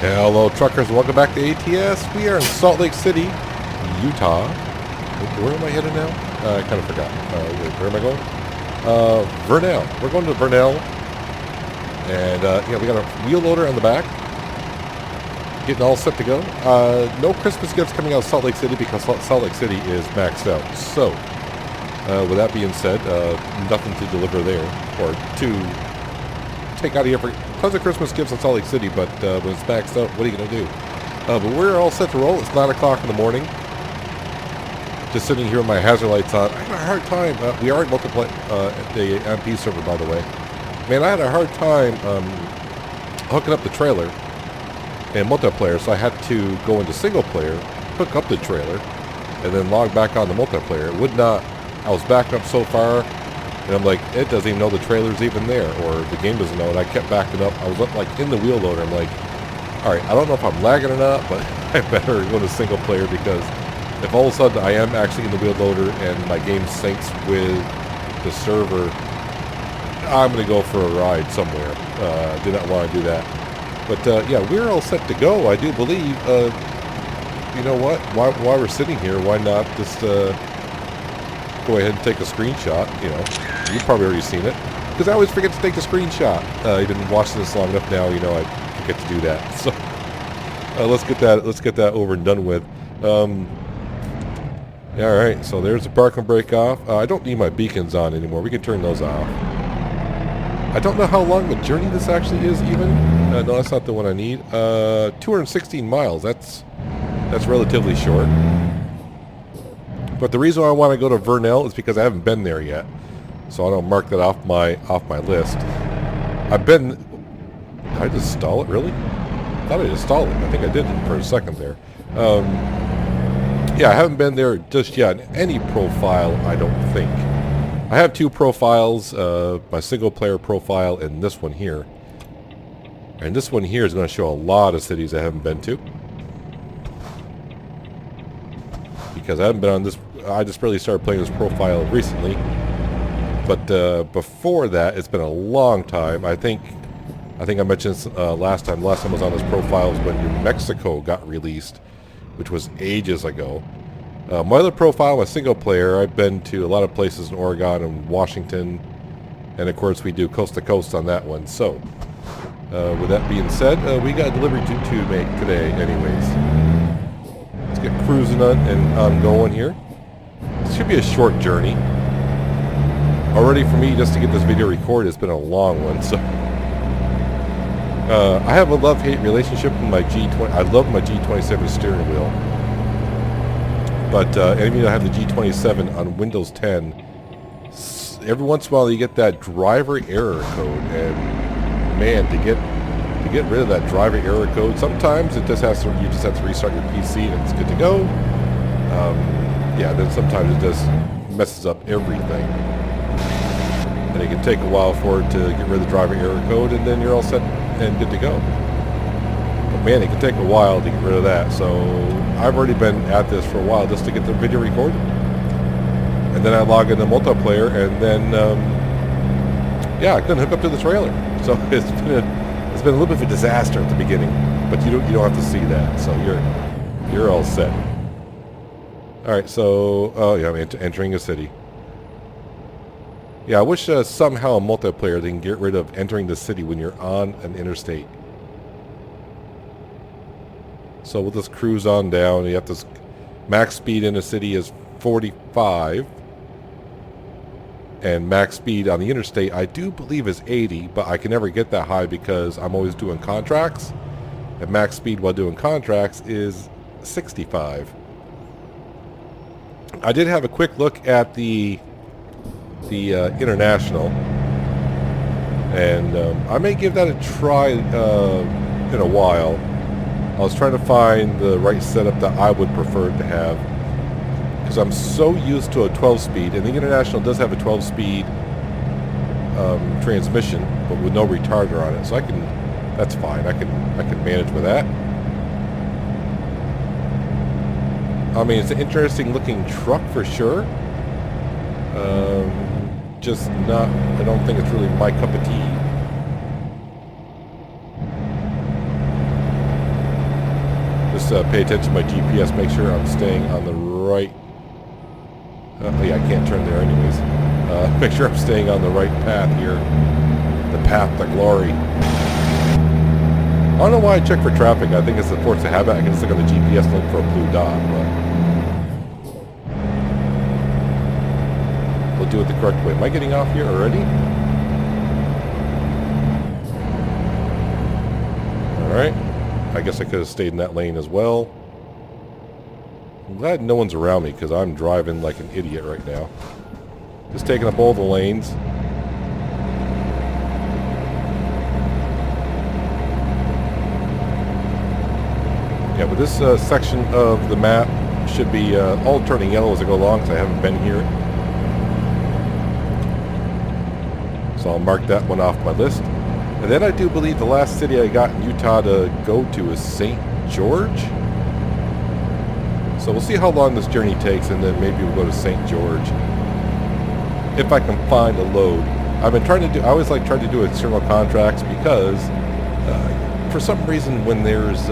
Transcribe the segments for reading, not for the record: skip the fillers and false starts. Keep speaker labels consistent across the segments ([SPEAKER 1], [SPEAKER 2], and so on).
[SPEAKER 1] Hello truckers, welcome back to ATS. We are in Salt Lake City, Utah. Where am I headed now? I kind of forgot. Where am I going? Vernell. We're going to Vernell. And yeah, we got a wheel loader on the back. Getting all set to go. No Christmas gifts coming out of Salt Lake City because Salt Lake City is maxed out. So, with that being said, nothing to deliver there. Or to take out of here for tons of Christmas gifts in Salt Lake City, but when it's maxed out, what are you going to do? But we're all set to roll. It's 9 o'clock in the morning. Just sitting here with my hazard lights on. I had a hard time. We are at multiplayer at the MP server, by the way. Man, I had a hard time hooking up the trailer in multiplayer, so I had to go into single player, hook up the trailer, and then log back on the multiplayer. It would not. I was backed up so far. And I'm like, it doesn't even know the trailer's even there, or the game doesn't know it. I kept backing up. I was up like in the wheel loader. I'm like, all right, I don't know if I'm lagging or not, but I better go to single player because if all of a sudden I am actually in the wheel loader and my game syncs with the server, I'm going to go for a ride somewhere. Did not want to do that. But yeah, we're all set to go. I do believe, you know what, while we're sitting here, why not just go ahead and take a screenshot. You know, you've probably already seen it because I always forget to take the screenshot. You've been watching this long enough now, you know I forget to do that. So let's get that over and done with. Yeah, all right, so there's the park and brake off. I don't need my beacons on anymore. We can turn those off. I don't know how long the journey this actually is even. No, that's not the one I need. 216 miles. That's relatively short. But the reason I want to go to Vernell is because I haven't been there yet, so I don't mark that off my list. I've been. Did I just stall it? Really? I thought I just stalled it. I think I did for a second there. Yeah, I haven't been there just yet. Any profile, I don't think. I have two profiles: my single-player profile and this one here. And this one here is going to show a lot of cities I haven't been to. Because I haven't been on this. I just really started playing this profile recently, but before that, it's been a long time. I think I mentioned this, last time. Last time I was on this profile was when New Mexico got released, which was ages ago. My other profile, my single player, I've been to a lot of places in Oregon and Washington, and of course we do coast to coast on that one. So, with that being said, we got a delivery to make today, anyways. Let's get cruising on going here. This should be a short journey. Already for me, just to get this video recorded, it's been a long one. So I have a love-hate relationship with my G20. I love my G27 steering wheel. But any of you that have the G27 on Windows 10, every once in a while you get that driver error code, and man, to get rid of that driver error code, sometimes it just has to. You just have to restart your PC and it's good to go. Yeah, then sometimes it just messes up everything, and it can take a while for it to get rid of the driver error code, and then you're all set and good to go. But man, it can take a while to get rid of that. So I've already been at this for a while just to get the video recorded, and then I log into multiplayer, and then yeah, I couldn't hook up to the trailer. So it's been a little bit of a disaster at the beginning, but you don't have to see that. So you're all set. All right, so oh yeah, I'm entering a city. Yeah, I wish somehow a multiplayer they can get rid of entering the city when you're on an interstate. So we'll just cruise on down. You have to max speed in the city is 45, and max speed on the interstate I do believe is 80, but I can never get that high because I'm always doing contracts, and max speed while doing contracts is 65. I did have a quick look at the international, and I may give that a try in a while. I was trying to find the right setup that I would prefer to have, because I'm so used to a 12-speed, and the international does have a 12-speed transmission, but with no retarder on it. So that's fine. I can manage with that. I mean, it's an interesting looking truck for sure. Just not, I don't think it's really my cup of tea. just pay attention to my GPS, make sure I'm staying on the right... oh yeah, I can't turn there anyways. Make sure I'm staying on the right path here. The path to glory. I don't know why I check for traffic. I think it's a force of habit. I can just look on the GPS and look for a blue dot, but... we'll do it the correct way. Am I getting off here already? Alright. I guess I could have stayed in that lane as well. I'm glad no one's around me because I'm driving like an idiot right now. Just taking up all the lanes. Yeah, but this section of the map should be all turning yellow as I go along because I haven't been here. So I'll mark that one off my list. And then I do believe the last city I got in Utah to go to is St. George. So we'll see how long this journey takes, and then maybe we'll go to St. George. If I can find a load. I've been trying to do, I always like trying to do external contracts because for some reason when there's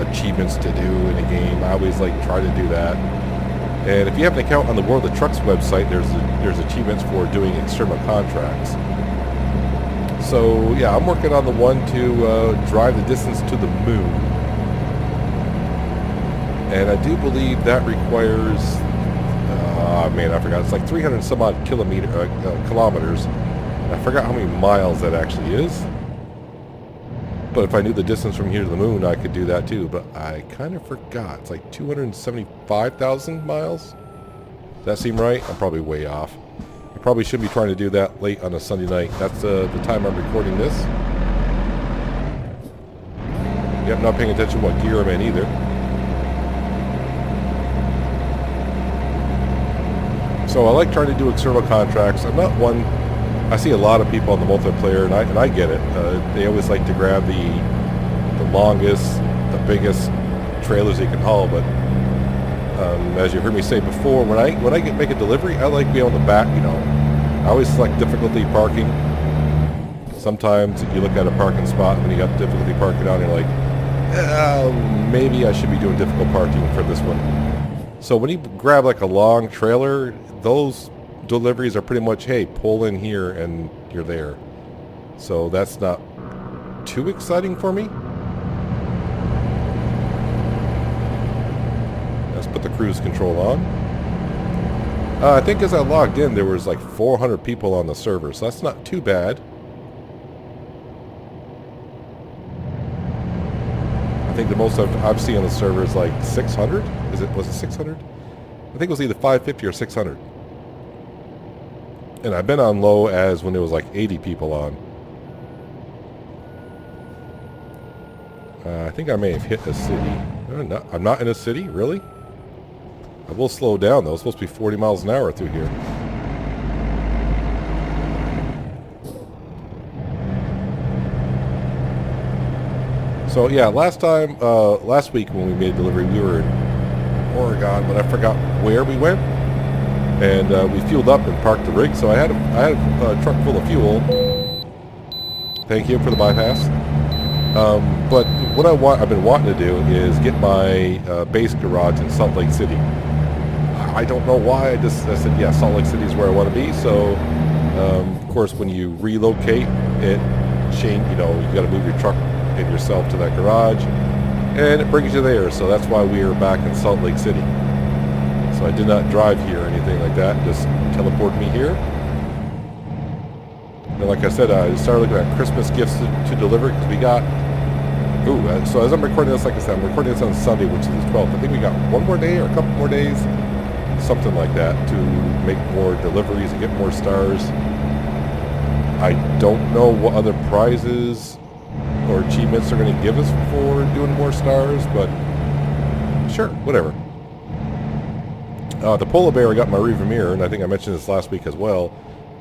[SPEAKER 1] achievements to do in a game, I always like try to do that. And if you have an account on the World of Trucks website, there's achievements for doing external contracts. So yeah, I'm working on the one to drive the distance to the moon. And I do believe that requires, man, I forgot. It's like 300 some odd kilometers. I forgot how many miles that actually is. But if I knew the distance from here to the moon, I could do that too. But I kind of forgot. It's like 275,000 miles. Does that seem right? I'm probably way off. I probably shouldn't be trying to do that late on a Sunday night. That's the time I'm recording this. Yep, I'm not paying attention to what gear I'm in either. So I like trying to do external contracts. I'm not one... I see a lot of people on the multiplayer, and I get it. They always like to grab the longest, the biggest trailers you can haul, but as you heard me say before, when I make a delivery, I like being on the back, you know. I always select difficulty parking. Sometimes you look at a parking spot and when you got difficulty parking on, you're like, maybe I should be doing difficult parking for this one. So when you grab like a long trailer, those deliveries are pretty much, hey, pull in here and you're there. So that's not too exciting for me. Let's put the cruise control on. I think as I logged in, there was like 400 people on the server, so that's not too bad. I think the most I've seen on the server is like 600. Was it 600? I think it was either 550 or 600. And I've been on low as when there was like 80 people on. I think I may have hit a city. I'm not in a city, really? I will slow down though. It's supposed to be 40 miles an hour through here. So yeah, last week when we made a delivery, we were in Oregon, but I forgot where we went. And we fueled up and parked the rig, so I had a truck full of fuel. Thank you for the bypass. But what I've been wanting to do is get my base garage in Salt Lake City. I don't know why. I said, yeah, Salt Lake City is where I want to be. So, of course, when you relocate, you got to move your truck and yourself to that garage, and it brings you there. So that's why we are back in Salt Lake City. So I did not drive here or anything like that. Just teleported me here. And like I said, I started looking at Christmas gifts to deliver because we got... so as I'm recording this, like I said, I'm recording this on Sunday, which is the 12th. I think we got one more day or a couple more days, something like that, to make more deliveries and get more stars. I don't know what other prizes or achievements they're going to give us for doing more stars, but sure, whatever. The polar bear, I got my rearview mirror, and I think I mentioned this last week as well.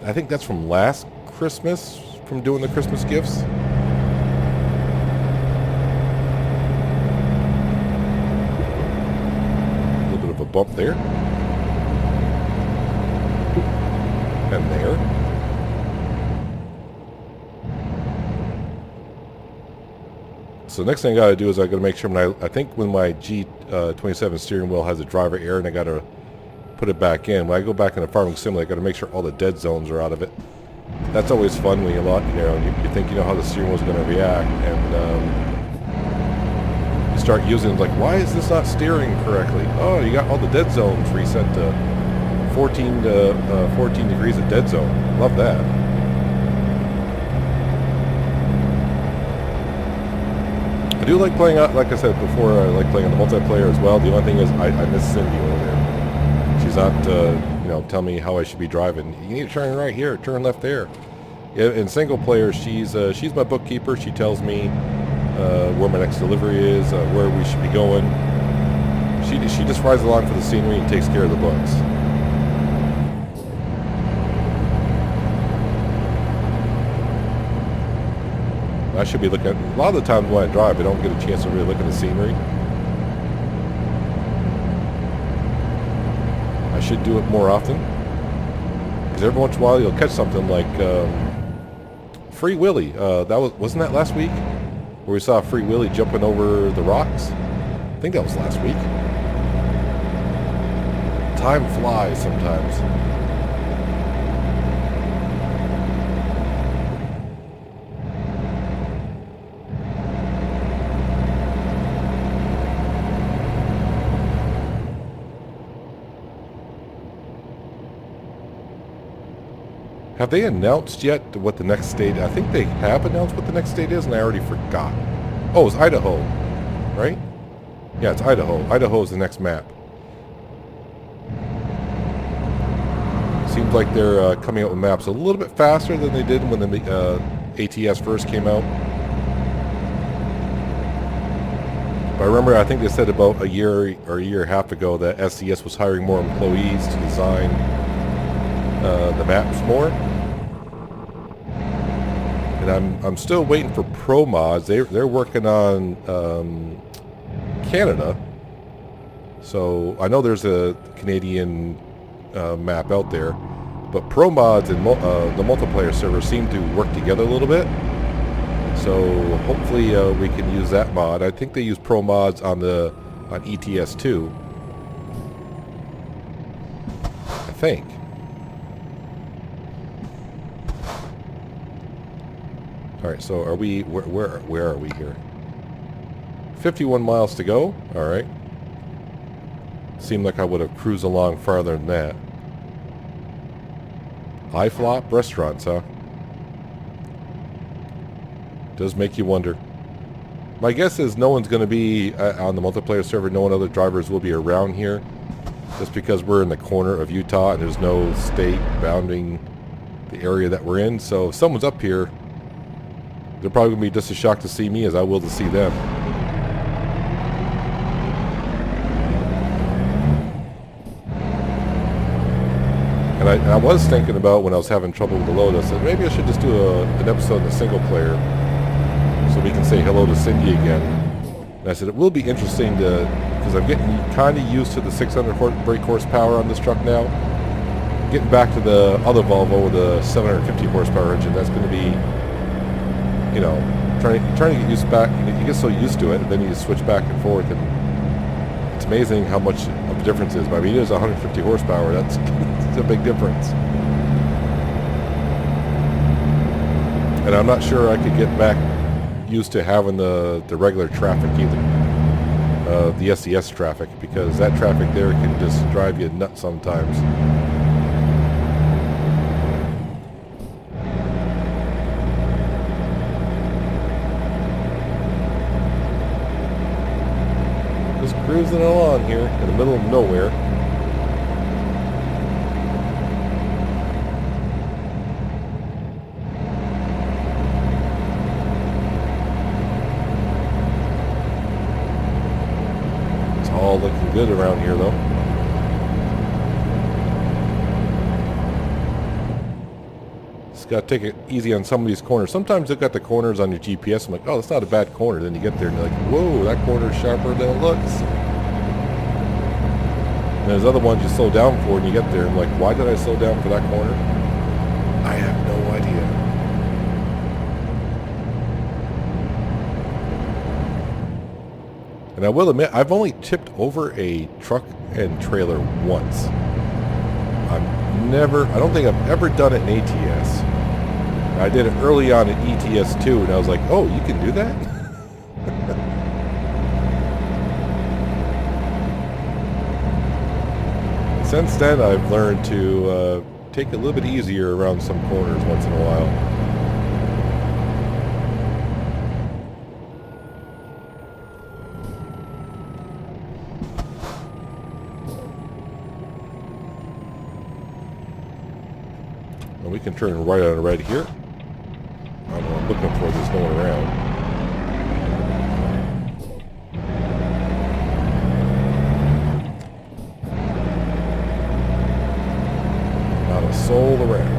[SPEAKER 1] I think that's from last Christmas, from doing the Christmas gifts. A little bit of a bump there. And there. So next thing I got to do is I got to make sure I think when my G27 steering wheel has a driver error and I got to put it back in. When I go back in the farming simulator, I got to make sure all the dead zones are out of it. That's always fun when you think you know how the steering wheel is going to react, and you start using it like, why is this not steering correctly? Oh, you got all the dead zones reset to 14 degrees of dead zone. Love that. I do like playing out, like I said before, I like playing on the multiplayer as well. The only thing is I miss Cindy over there. She's not, telling me how I should be driving. You need to turn right here, turn left there. Yeah, in single player, she's my bookkeeper. She tells me where my next delivery is, where we should be going. She just rides along for the scenery and takes care of the books. I should be looking at, a lot of the times when I drive, I don't get a chance to really look at the scenery. I should do it more often. Because every once in a while you'll catch something like Free Willy. Wasn't that last week? Where we saw Free Willy jumping over the rocks? I think that was last week. Time flies sometimes. Have they announced yet what the next state? I think they have announced what the next state is, and I already forgot. Oh, it's Idaho, right? Yeah, it's Idaho. Idaho is the next map. Seems like they're coming out with maps a little bit faster than they did when the ATS first came out. But I remember, I think they said about a year or a year and a half ago that SCS was hiring more employees to design the maps more. And I'm still waiting for Pro Mods. They're working on Canada. So I know there's a Canadian map out there, but Pro Mods and the multiplayer server seem to work together a little bit. So hopefully we can use that mod. I think they use Pro Mods on ETS too. I think. All right, so are we? Where are we here? 51 miles to go. All right. Seemed like I would have cruised along farther than that. iFlop restaurants, huh? Does make you wonder. My guess is no one's going to be on the multiplayer server. No one other drivers will be around here, just because we're in the corner of Utah and there's no state bounding the area that we're in. So if someone's up here, they're probably going to be just as shocked to see me as I will to see them. And I was thinking about, when I was having trouble with the load, I said maybe I should just do an episode in the single player so we can say hello to Cindy again. And I said it will be interesting because I'm getting kind of used to the 600 brake horsepower on this truck now. Getting back to the other Volvo with a 750 horsepower engine, that's going to be, you know, trying to get used back. You get so used to it, and then you switch back and forth, and it's amazing how much of a difference is. But I mean, it is 150 horsepower. That's a big difference. And I'm not sure I could get back used to having the regular traffic either, the SES traffic, because that traffic there can just drive you nuts sometimes. Cruising along here in the middle of nowhere. It's all looking good around here though. Just gotta take it easy on some of these corners. Sometimes they've got the corners on your GPS. I'm like, oh, that's not a bad corner. Then you get there and you're like, whoa, that corner is sharper than it looks. And there's other ones you slow down for and you get there and I'm like, why did I slow down for that corner? I have no idea. And I will admit, I've only tipped over a truck and trailer once. I don't think I've ever done it in ATS. I did it early on in ETS too, and I was like, oh, you can do that? Since then, I've learned to take it a little bit easier around some corners once in a while. And we can turn right on right here. I don't know what I'm looking for. There's no one around. Not a soul around.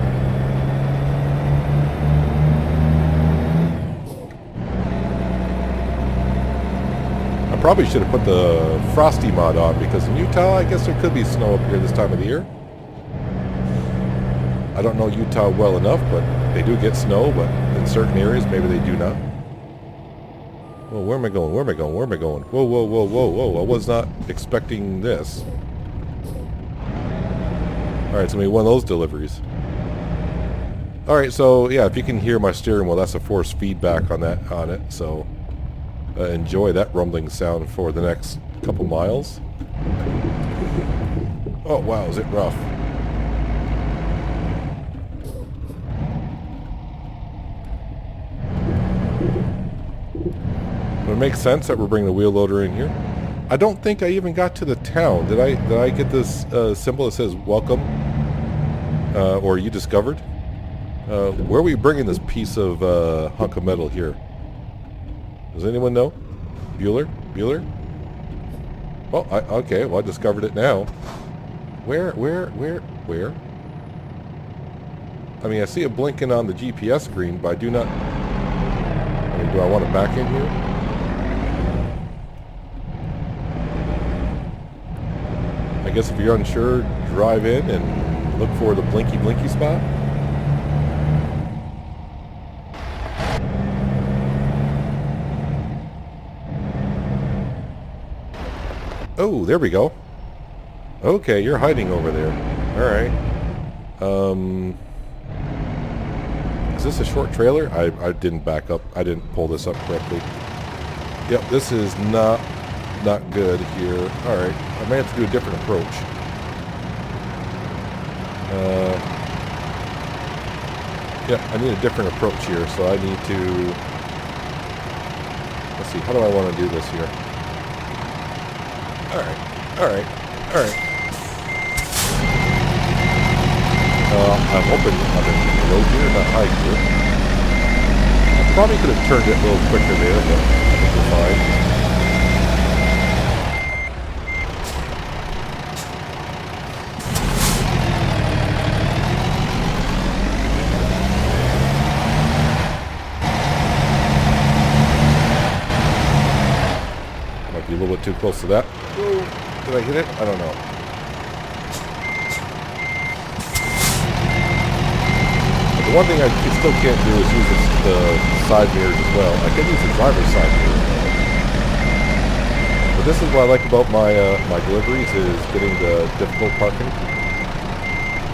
[SPEAKER 1] I probably should have put the Frosty mod on because in Utah, I guess there could be snow up here this time of the year. I don't know Utah well enough, but they do get snow, but in certain areas, maybe they do not. Well, where am I going? Where am I going? Where am I going? Whoa, whoa, whoa, whoa, whoa. I was not expecting this. Alright, it's going to be one of those deliveries. Alright, so yeah, if you can hear my steering wheel, that's a force feedback on it. So enjoy that rumbling sound for the next couple miles. Oh, wow, is it rough. It makes sense that we're bringing the wheel loader in here. I don't think I even got to the town. Did I get this symbol that says welcome? Or you discovered? Where are we bringing this piece of hunk of metal here? Does anyone know? Bueller? Bueller? Oh, okay, well I discovered it now. Where? I mean, I see it blinking on the GPS screen, but I do not... I mean, do I want it back in here? I guess if you're unsure, drive in and look for the blinky spot. Oh, there we go. Okay, you're hiding over there. Alright. Is this a short trailer? I didn't back up. I didn't pull this up correctly. Yep, this is not good here. Alright, I may have to do a different approach. Yeah, I need a different approach here, so I need to... Let's see, how do I want to do this here? Alright. I'm hoping I'm in low gear, not high gear. I probably could have turned it a little quicker there, but I think we're fine. Might be a little bit too close to that. Whoa. Did I hit it? I don't know. The one thing I still can't do is use the side mirrors as well. I can use the driver's side mirror. But this is what I like about my my deliveries is getting the difficult parking.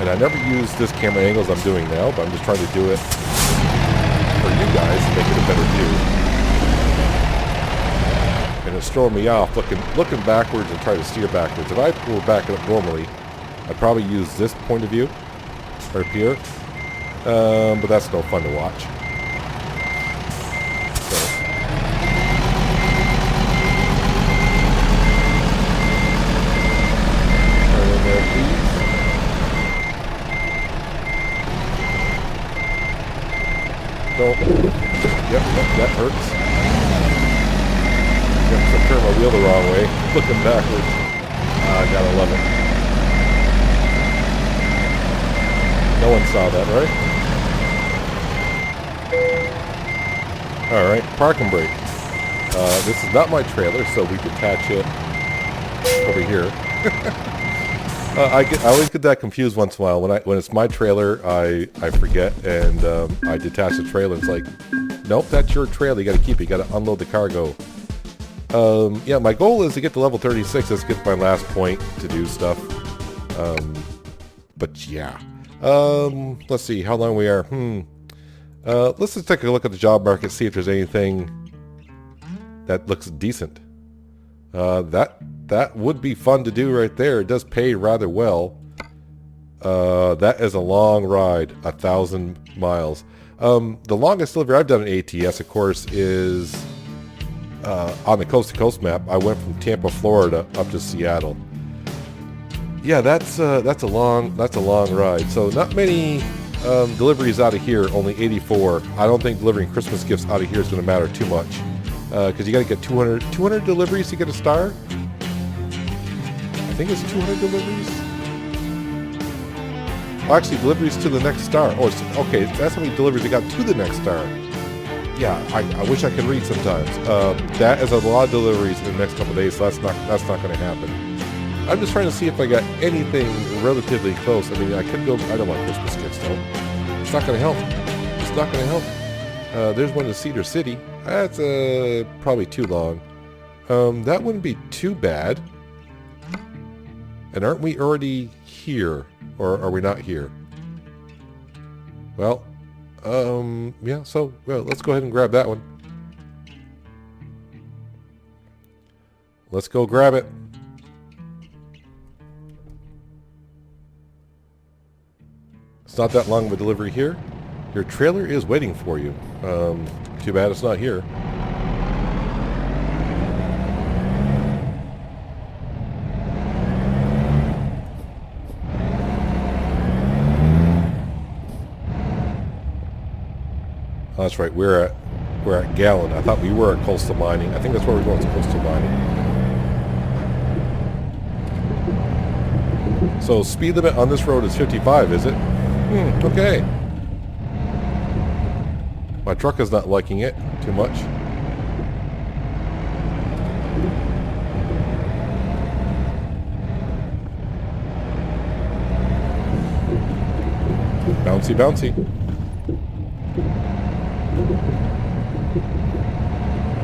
[SPEAKER 1] And I never use this camera angle as I'm doing now, but I'm just trying to do it for you guys to make it a better view. And it's throwing me off looking backwards and trying to steer backwards. If I were backing up normally, I'd probably use this point of view right here. But that's no fun to watch. So. Turn in there, please. Don't. Yep, that hurts. Yep, so I turned my wheel the wrong way. Looking backwards. I gotta love it. No one saw that, right? Alright, parking brake. This is not my trailer, so we detach it over here. I always get that confused once in a while. When it's my trailer, I forget, and I detach the trailer. It's like, nope, that's your trailer. You got to keep it. You got to unload the cargo. Yeah, my goal is to get to level 36. Let's get my last point to do stuff. But yeah. Let's see how long we are. Let's just take a look at the job market, see if there's anything that looks decent. That would be fun to do right there. It does pay rather well. That is a long ride, 1,000 miles. The longest delivery I've done in ATS, of course, is on the coast-to-coast map. I went from Tampa, Florida, up to Seattle. Yeah, that's a long ride. So not many deliveries out of here. Only 84. I don't think delivering Christmas gifts out of here is going to matter too much, because you got to get 200 deliveries to get a star. I think it's 200 deliveries. Oh, actually, deliveries to the next star. Oh, okay. That's how many deliveries you got to the next star. Yeah, I wish I could read sometimes. That is a lot of deliveries in the next couple of days, so that's not going to happen. I'm just trying to see if I got anything relatively close. I mean, I could go. I don't want Christmas gifts though. It's not going to help. It's not going to help. There's one in Cedar City. That's probably too long. That wouldn't be too bad. And aren't we already here, or are we not here? Well, yeah. So let's go ahead and grab that one. Let's go grab it. It's not that long of a delivery here. Your trailer is waiting for you. Too bad it's not here. Oh, that's right. We're at Gallon. I thought we were at Coastal Mining. I think that's where we're going. It's Coastal Mining. So speed limit on this road is 55, is it? Okay. My truck is not liking it too much. Bouncy, bouncy.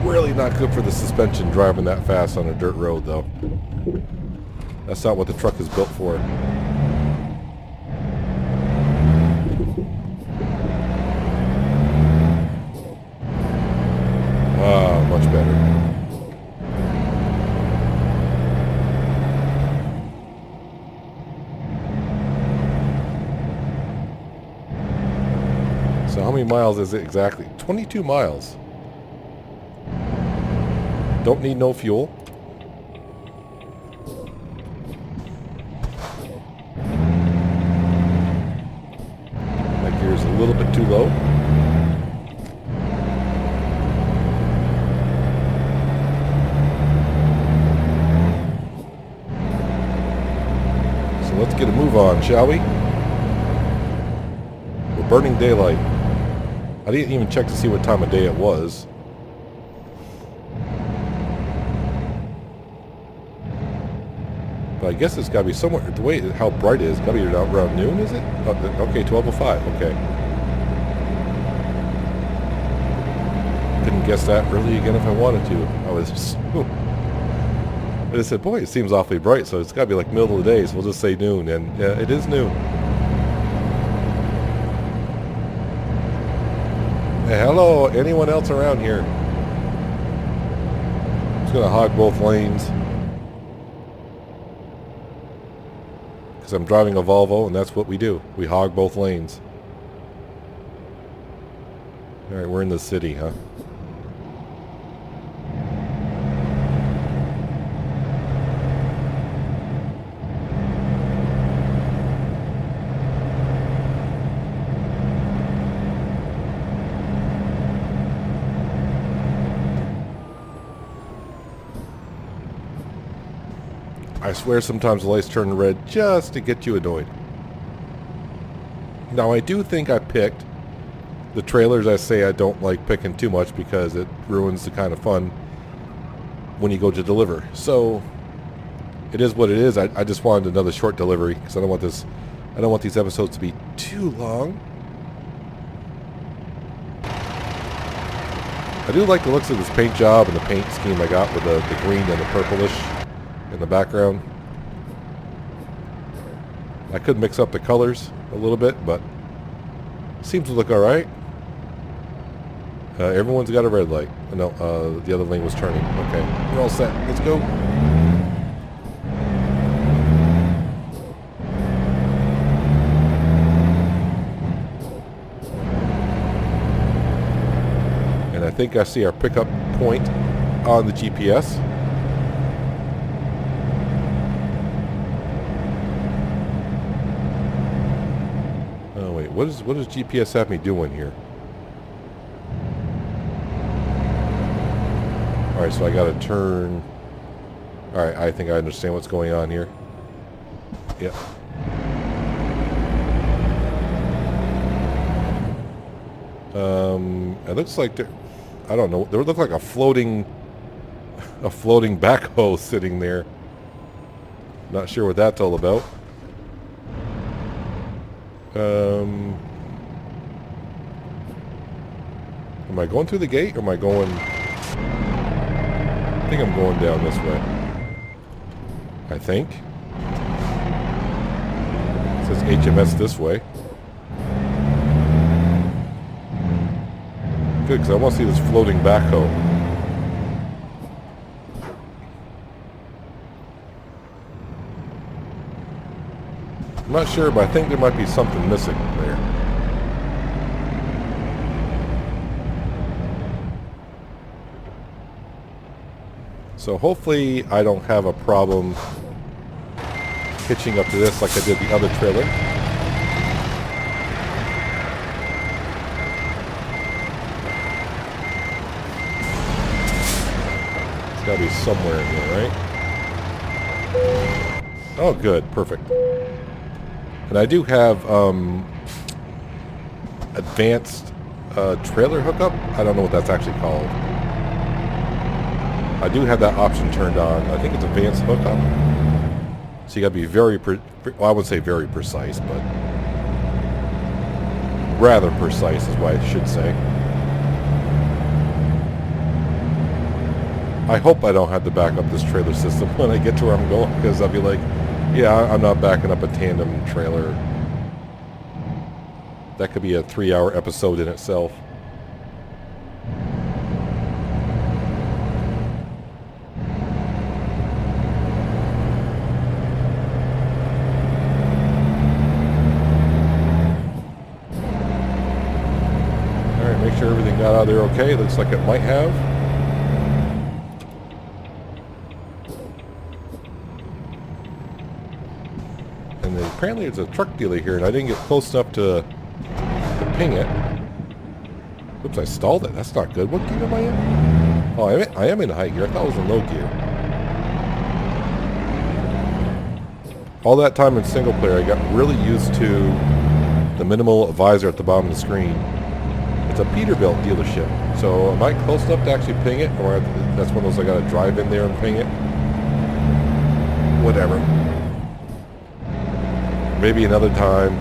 [SPEAKER 1] Really not good for the suspension driving that fast on a dirt road, though. That's not what the truck is built for. Ah, much better. So how many miles is it exactly? 22 miles. Don't need no fuel. My gear's a little bit too low. So let's get a move on, shall we? We're burning daylight. I didn't even check to see what time of day it was. But I guess it's got to be somewhere, the way how bright it is, got to be around noon, is it? Oh, okay, 12:05, okay. Couldn't guess that really again if I wanted to. I was just, I just said, boy, it seems awfully bright, so it's got to be like middle of the day, so we'll just say noon, and yeah, it is noon. Hey, hello, anyone else around here? I'm just going to hog both lanes. I'm driving a Volvo, and that's what we do. We hog both lanes. Alright, we're in the city, huh? I swear sometimes the lights turn red just to get you annoyed. Now I do think I picked the trailers. I say I don't like picking too much because it ruins the kind of fun when you go to deliver. So it is what it is. I just wanted another short delivery because I don't want these episodes to be too long. I do like the looks of this paint job and the paint scheme I got with the green and the purplish in the background. I could mix up the colors a little bit, but seems to look alright. Everyone's got a red light. No, the other lane was turning. Okay, we're all set. Let's go. And I think I see our pickup point on the GPS. Oh wait, what does GPS have me doing here? Alright, so I gotta turn. Alright, I think I understand what's going on here. Yep. It looks like there, I don't know, there looked like a floating backhoe sitting there. Not sure what that's all about. Am I going through the gate, or am I going... I think I'm going down this way. I think. It says HMS this way. Good, because I want to see this floating backhoe. I'm not sure, but I think there might be something missing there. So hopefully I don't have a problem hitching up to this like I did the other trailer. It's got to be somewhere in here, right? Oh, good. Perfect. And I do have advanced trailer hookup. I don't know what that's actually called. I do have that option turned on. I think it's advanced hookup. So you got to be very, well, I wouldn't say very precise, but rather precise is what I should say. I hope I don't have to back up this trailer system when I get to where I'm going, because I'll be like, yeah, I'm not backing up a tandem trailer. That could be a 3-hour episode in itself. Make sure everything got out of there okay. Looks like it might have. And then apparently there's a truck dealer here, and I didn't get close enough to ping it. Oops, I stalled it. That's not good. What gear am I in? Oh, I am in high gear. I thought I was in low gear. All that time in single player, I got really used to the minimal visor at the bottom of the screen. It's a Peterbilt dealership. So am I close enough to actually ping it? Or that's one of those I gotta drive in there and ping it? Whatever. Maybe another time,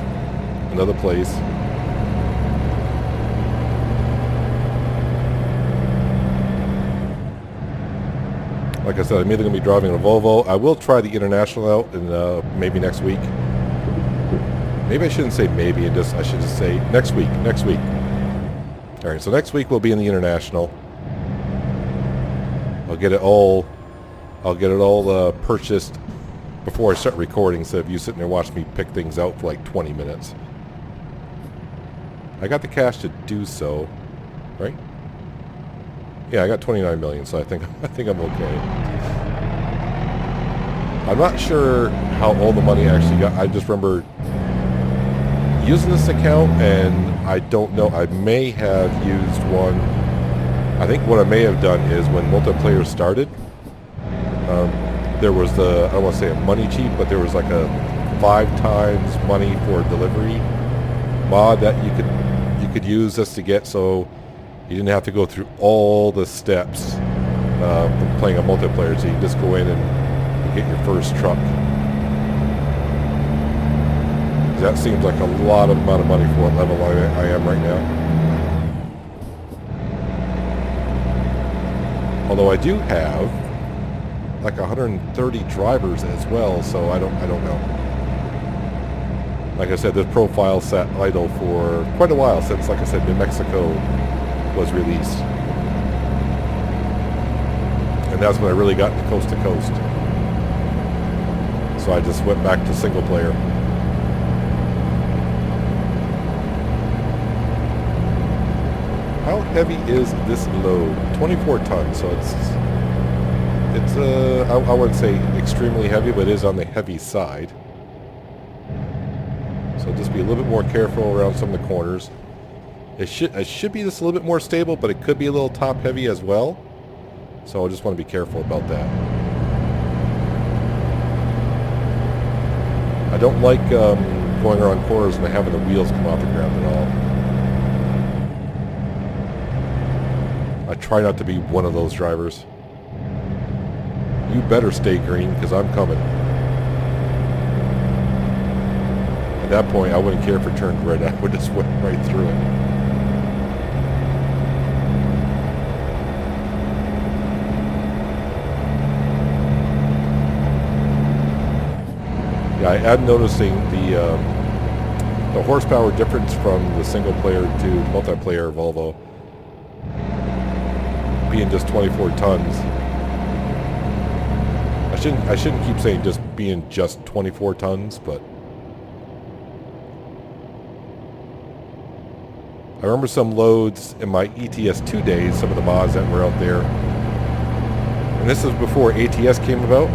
[SPEAKER 1] another place. Like I said, I'm either going to be driving a Volvo. I will try the International out in maybe next week. Maybe I shouldn't say maybe, I should just say next week. Alright, so next week we'll be in the International. I'll get it all purchased before I start recording, instead of you sitting there watching me pick things out for like 20 minutes. I got the cash to do so, right? Yeah, I got 29 million, so I think I'm okay. I'm not sure how all the money I actually got. I just remember using this account, and I don't know. I may have used one. I think what I may have done is when multiplayer started, there was I don't want to say a money cheat, but there was like a 5 times money for delivery mod that you could use just to get, so you didn't have to go through all the steps from playing a multiplayer, so you can just go in and get your first truck. That seems like a lot of amount of money for what level I am right now. Although I do have like 130 drivers as well, so I don't know. Like I said, this profile sat idle for quite a while since, like I said, New Mexico was released. And that's when I really got into coast to coast. So I just went back to single player. How heavy is this load? 24 tons, so it's I wouldn't say extremely heavy, but it is on the heavy side. So just be a little bit more careful around some of the corners. It should be just a little bit more stable, but it could be a little top heavy as well. So I just want to be careful about that. I don't like going around corners and having the wheels come off the ground at all. I try not to be one of those drivers. You better stay green, because I'm coming. At that point, I wouldn't care if it turned red. I would just went right through it. Yeah, I am noticing the horsepower difference from the single player to multiplayer Volvo being just 24 tons. I shouldn't keep saying just being just 24 tons, but I remember some loads in my ETS2 days, some of the mods that were out there, and this is before ATS came about.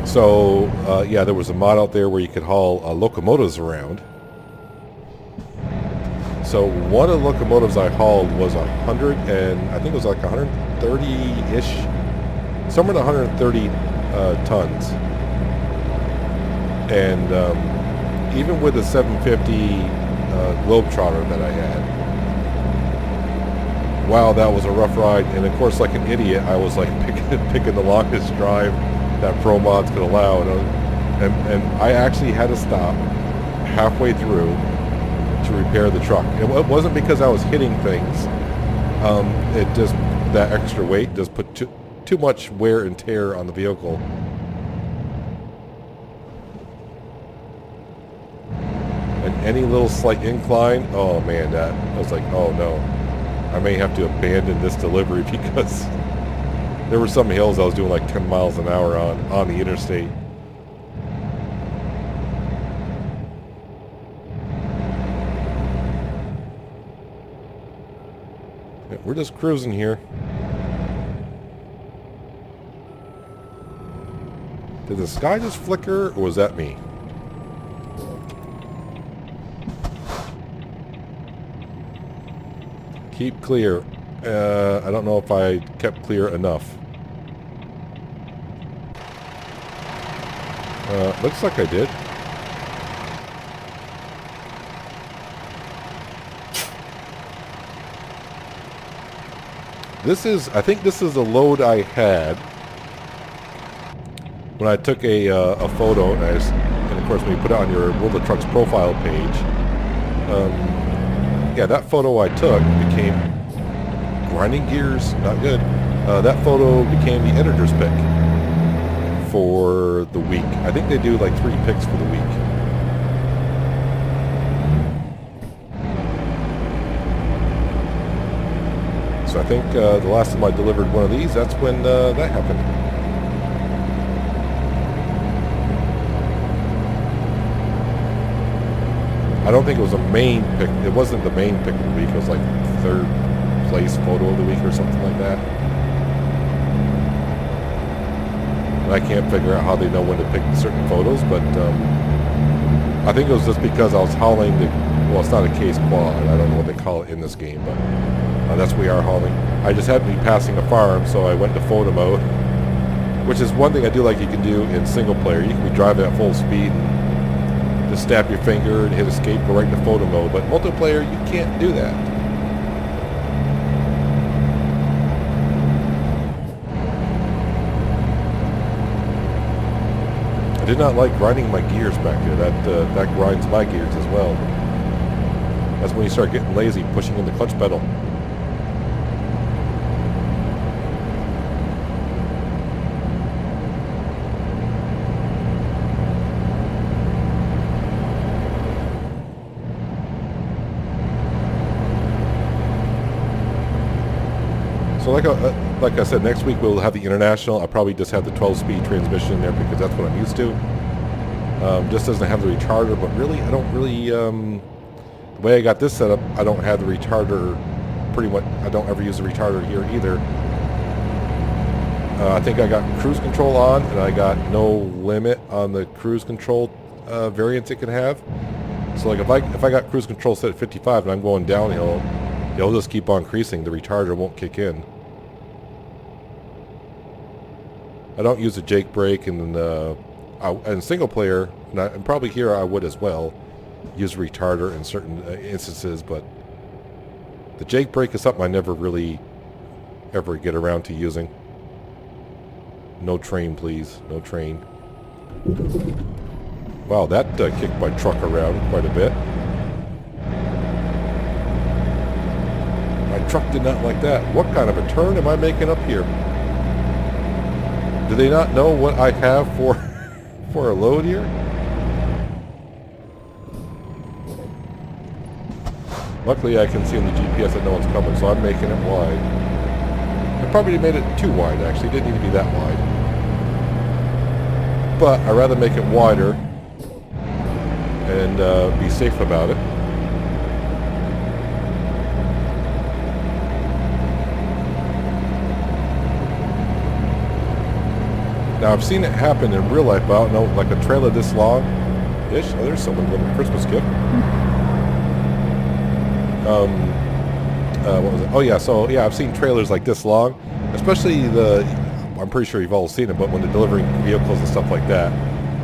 [SPEAKER 1] So yeah, there was a mod out there where you could haul locomotives around. So one of the locomotives I hauled was 100, and I think it was like 130-ish, somewhere in 130 tons. And even with the 750 Globetrotter that I had, wow, that was a rough ride. And of course, like an idiot, I was like picking the longest drive that Pro Mods could allow, and I actually had to stop halfway through to repair the truck. It wasn't because I was hitting things. It just, that extra weight just put too much wear and tear on the vehicle. And any little slight incline, oh man, that I was like, oh no, I may have to abandon this delivery, because there were some hills I was doing like 10 miles an hour on the interstate. Yeah, we're just cruising here. Did the sky just flicker, or was that me? Keep clear. I don't know if I kept clear enough. Looks like I did. I think this is the load I had when I took a photo, and of course when you put it on your World of Trucks profile page, yeah, that photo I took became grinding gears, not good. That photo became the editor's pick for the week. I think they do like 3 picks for the week. So I think the last time I delivered one of these, that's when that happened. I don't think it was a main pick. It wasn't the main pick of the week. It was like 3rd place photo of the week or something like that. And I can't figure out how they know when to pick certain photos, but I think it was just because I was hauling the, well, it's not a case quad. I don't know what they call it in this game, but that's what we are hauling. I just happened to be passing a farm, so I went to photo mode, which is one thing I do like you can do in single player. You can be driving at full speed and just snap your finger and hit escape, go right into photo mode, but multiplayer, you can't do that. I did not like grinding my gears back there. That grinds my gears as well. That's when you start getting lazy, pushing in the clutch pedal. like I said, next week we'll have the International. I'll probably just have the 12-speed transmission in there because that's what I'm used to. Just doesn't have the retarder, but really, I don't really... the way I got this set up, I don't have the retarder pretty much. I don't ever use the retarder here either. I think I got cruise control on, and I got no limit on the cruise control variance it can have. So like if I got cruise control set at 55 and I'm going downhill, it'll just keep on increasing. The retarder won't kick in. I don't use the Jake brake, and single player, and probably here I would as well, use retarder in certain instances, but the Jake brake is something I never really ever get around to using. No train, please. No train. Wow, that kicked my truck around quite a bit. My truck did not like that. What kind of a turn am I making up here? Do they not know what I have for a load here? Luckily I can see on the GPS that no one's coming, so I'm making it wide. I probably made it too wide, actually. It didn't need to be that wide. But I'd rather make it wider and be safe about it. Now I've seen it happen in real life, but I don't know, like a trailer this long-ish. Oh, there's someone with a Christmas gift. What was it? Oh yeah, so yeah, I've seen trailers like this long, especially I'm pretty sure you've all seen it, but when they're delivering vehicles and stuff like that,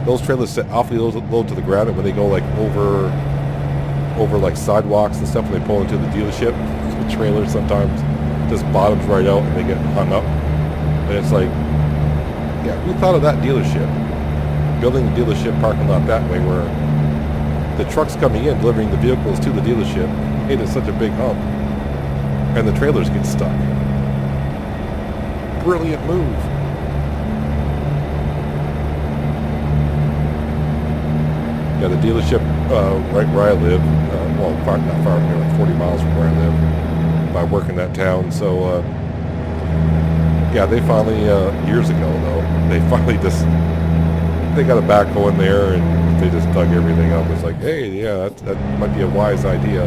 [SPEAKER 1] those trailers sit awfully low to the ground, and when they go like over like sidewalks and stuff, and they pull into the dealership, the trailers sometimes just bottoms right out and they get hung up. And it's like, yeah, who thought of that dealership? Building the dealership parking lot that way, where the trucks coming in, delivering the vehicles to the dealership, it is such a big hump, and the trailers get stuck. Brilliant move. Yeah, the dealership right where I live, well, not far, like 40 miles from where I live, by working that town. So, yeah, they finally, years ago though, they finally they got a backhoe in there and they just dug everything up. It's like, hey, yeah, that might be a wise idea.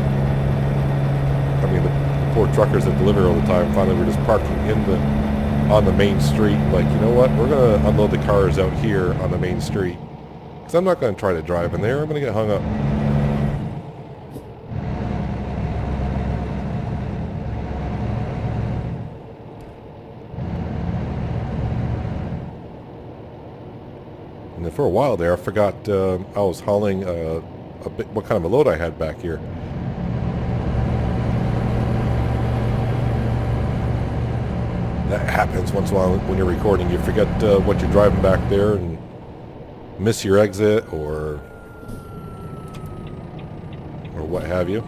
[SPEAKER 1] I mean, the poor truckers that deliver all the time finally were just parking on the main street. Like, you know what? We're going to unload the cars out here on the main street. Because I'm not going to try to drive in there. I'm going to get hung up. And then for a while there, I forgot I was hauling what kind of a load I had back here. That happens once in a while when you're recording. You forget what you're driving back there and miss your exit or what have you.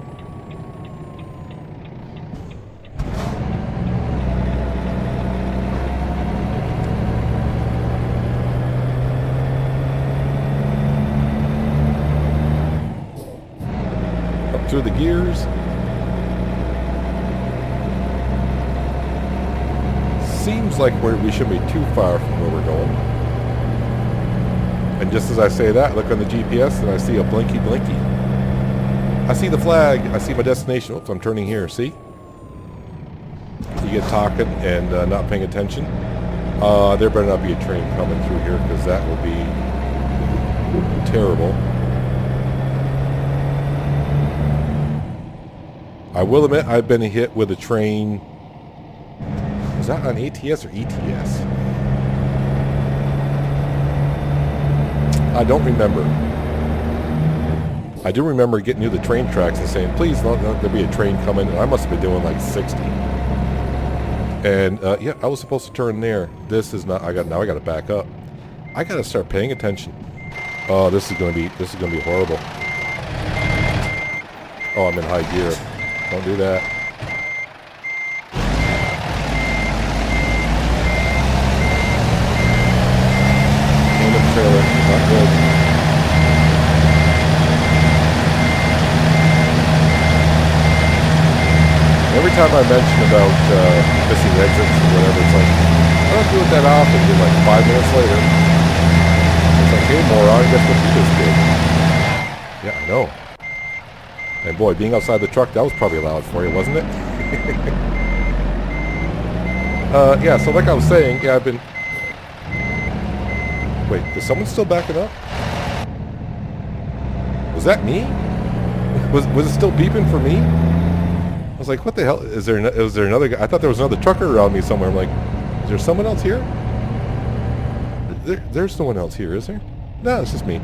[SPEAKER 1] Up through the gears. Seems like we shouldn't be too far from where we're going. And just as I say that, I look on the GPS and I see a blinky. I see the flag. I see my destination. Oops, I'm turning here. See? You get talking and not paying attention. There better not be a train coming through here, because that will be terrible. I will admit I've been hit with a train. Was that on ATS or ETS? I don't remember. I do remember getting near the train tracks and saying, please don't let there be a train coming. And I must have been doing like 60. And yeah, I was supposed to turn there. This is not, now I got to back up. I got to start paying attention. Oh, this is going to be horrible. Oh, I'm in high gear. Don't do that. Trailer, not good. Every time I mention about missing exits or whatever, it's like, I don't do it that often. Then like 5 minutes later, it's like, hey moron, guess what you just did? Yeah, I know. And boy, being outside the truck, that was probably loud for you, wasn't it? Yeah, so like I was saying, yeah, I've been... Wait, is someone still backing up? Was that me? Was it still beeping for me? I was like, what the hell? Is there another guy? I thought there was another trucker around me somewhere. I'm like, is there someone else here? There's no one else here, is there? No, it's just me.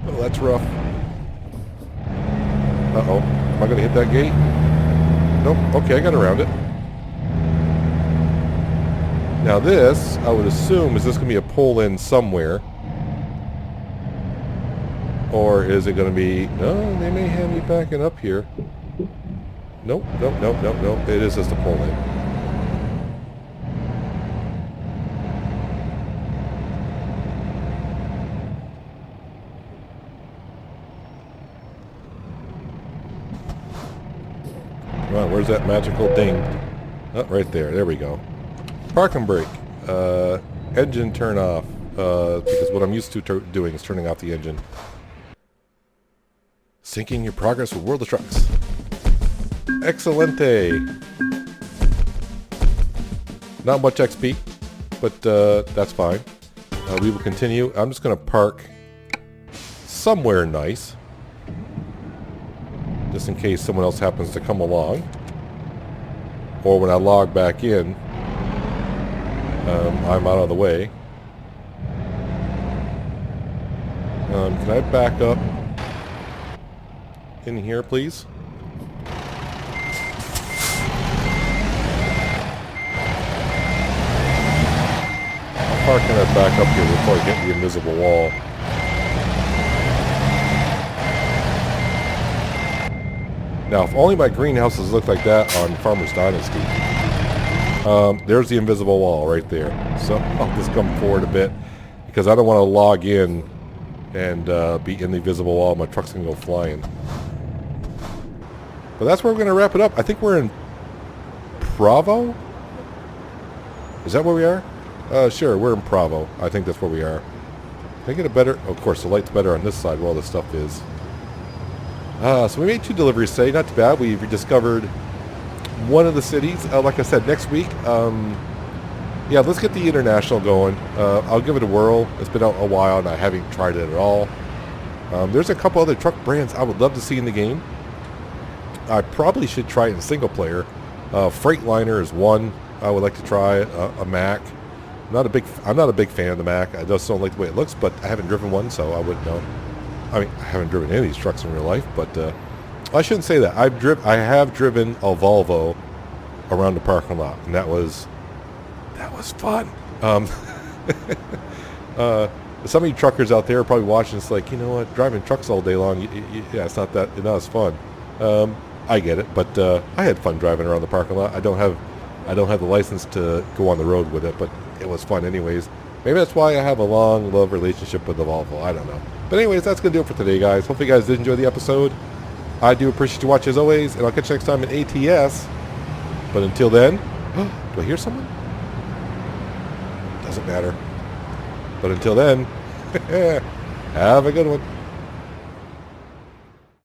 [SPEAKER 1] Oh, that's rough. Uh-oh. Am I going to hit that gate? Nope. Okay, I got around it. Now this, I would assume, is this going to be a pull-in somewhere? Or is it going to be... No, they may have me backing up here. Nope, nope, nope, nope, nope. It is just a pull-in. Come on, where's that magical ding? Oh, right there. There we go. Parking brake. Engine turn off. Because what I'm used to doing is turning off the engine. Syncing your progress with World of Trucks. Excelente. Not much XP, but that's fine. We will continue. I'm just going to park somewhere nice. Just in case someone else happens to come along. Or when I log back in, I'm out of the way. Can I back up in here, please? How far can I back up here before I get the invisible wall? Now, if only my greenhouses looked like that on Farmer's Dynasty. There's the invisible wall right there. So I'll just come forward a bit because I don't want to log in and be in the invisible wall. My truck's going to go flying. But that's where we're going to wrap it up. I think we're in Bravo? Is that where we are? Sure, we're in Bravo. I think that's where we are. Can I get a better... Of course, the light's better on this side where all this stuff is. So we made 2 deliveries today. Not too bad. We've rediscovered one of the cities. Like I said, next week... yeah, let's get the international going. I'll give it a whirl. It's been out a while and I haven't tried it at all. There's a couple other truck brands I would love to see in the game. I probably should try it in single player. Freightliner is one I would like to try. A Mac. I'm not a big fan of the Mac. I just don't like the way it looks, but I haven't driven one, so I wouldn't know. I mean, I haven't driven any of these trucks in real life, but I shouldn't say that. I have driven a Volvo around the parking lot, and that was fun. Some of you truckers out there are probably watching. It's like, you know what, driving trucks all day long, yeah, it's not as fun. I get it, but I had fun driving around the parking lot. I don't have the license to go on the road with it, but it was fun anyways. Maybe that's why I have a long love relationship with the Volvo. I don't know. But anyways, that's going to do it for today, guys. Hopefully you guys did enjoy the episode. I do appreciate you watching as always, and I'll catch you next time in ATS. But until then, do I hear someone? Doesn't matter. But until then, have a good one.